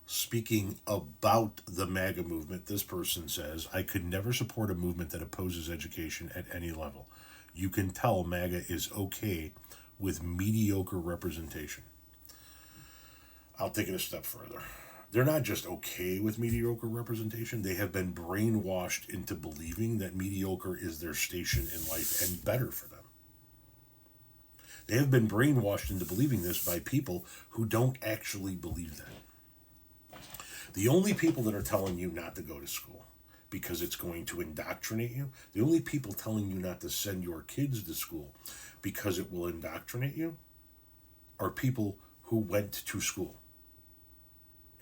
Speaking about the MAGA movement, this person says, I could never support a movement that opposes education at any level. You can tell MAGA is okay with mediocre representation. I'll take it a step further. They're not just okay with mediocre representation, they have been brainwashed into believing that mediocre is their station in life and better for them. They have been brainwashed into believing this by people who don't actually believe that. The only people that are telling you not to go to school because it's going to indoctrinate you, the only people telling you not to send your kids to school because it will indoctrinate you, are people who went to school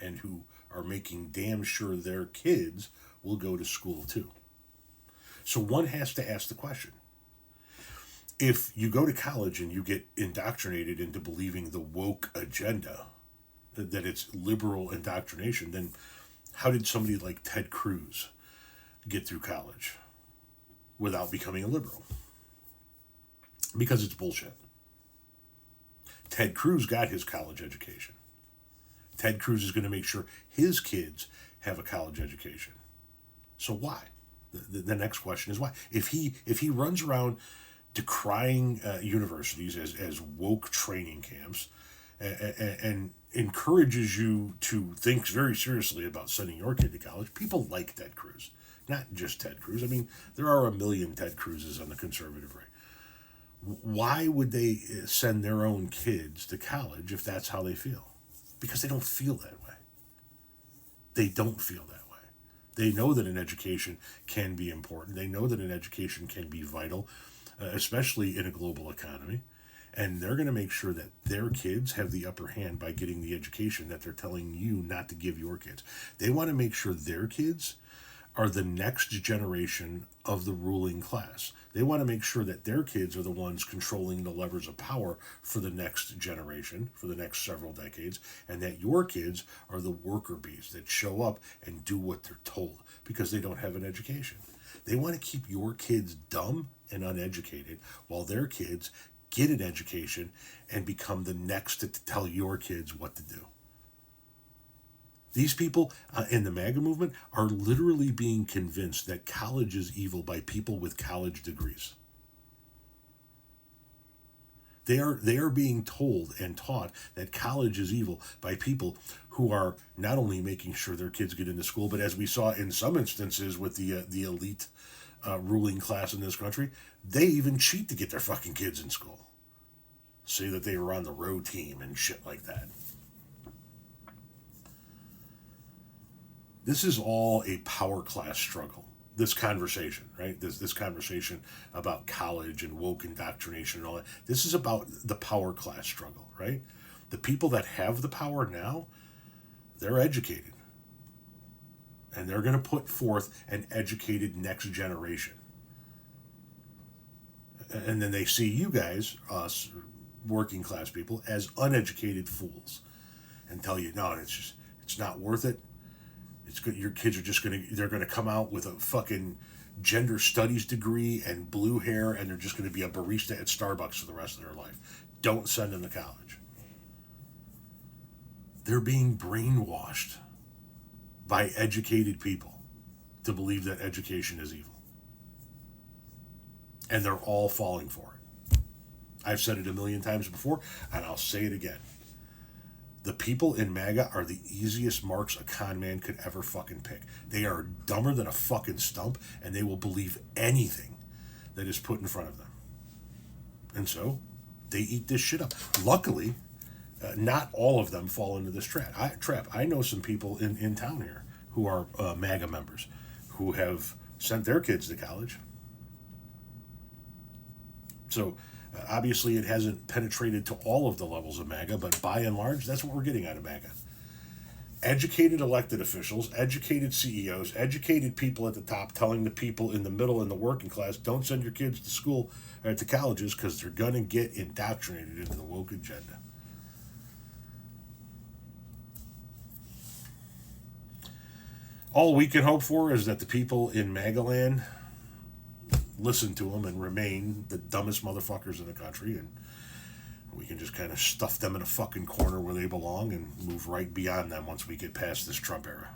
and who are making damn sure their kids will go to school too. So one has to ask the question, if you go to college and you get indoctrinated into believing the woke agenda, that it's liberal indoctrination, then how did somebody like Ted Cruz get through college without becoming a liberal? Because it's bullshit. Ted Cruz got his college education. Ted Cruz is going to make sure his kids have a college education. So why? The next question is why. If he runs around decrying universities as woke training camps and encourages you to think very seriously about sending your kid to college, people like Ted Cruz. Not just Ted Cruz. I mean, there are a million Ted Cruzes on the conservative right. Why would they send their own kids to college if that's how they feel? Because they don't feel that way. They don't feel that way. They know that an education can be important. They know that an education can be vital, especially in a global economy. And they're going to make sure that their kids have the upper hand by getting the education that they're telling you not to give your kids. They want to make sure their kids are the next generation of the ruling class. They want to make sure that their kids are the ones controlling the levers of power for the next generation, for the next several decades, and that your kids are the worker bees that show up and do what they're told because they don't have an education. They want to keep your kids dumb and uneducated while their kids get an education and become the next to tell your kids what to do. These people in the MAGA movement are literally being convinced that college is evil by people with college degrees. They are being told and taught that college is evil by people who are not only making sure their kids get into school, but as we saw in some instances with the elite ruling class in this country, they even cheat to get their fucking kids in school. Say that they were on the row team and shit like that. This is all a power class struggle. This conversation, right? This conversation about college and woke indoctrination and all that. This is about the power class struggle, right? The people that have the power now, they're educated. And they're going to put forth an educated next generation. And then they see you guys, us, working class people, as uneducated fools. And tell you, no, it's not worth it. It's good. Your kids are they're gonna come out with a fucking gender studies degree and blue hair, and they're just gonna be a barista at Starbucks for the rest of their life. Don't send them to college. They're being brainwashed by educated people to believe that education is evil. And they're all falling for it. I've said it a million times before, and I'll say it again. The people in MAGA are the easiest marks a con man could ever fucking pick. They are dumber than a fucking stump, and they will believe anything that is put in front of them. And so, they eat this shit up. Luckily, not all of them fall into this trap. I know some people in town here who are MAGA members who have sent their kids to college. So, obviously, it hasn't penetrated to all of the levels of MAGA, but by and large, that's what we're getting out of MAGA. Educated elected officials, educated CEOs, educated people at the top telling the people in the middle and the working class, don't send your kids to school or to colleges because they're going to get indoctrinated into the woke agenda. All we can hope for is that the people in MAGA land listen to them and remain the dumbest motherfuckers in the country, and We can just kind of stuff them in a fucking corner where they belong and move right beyond them once we get past this Trump era.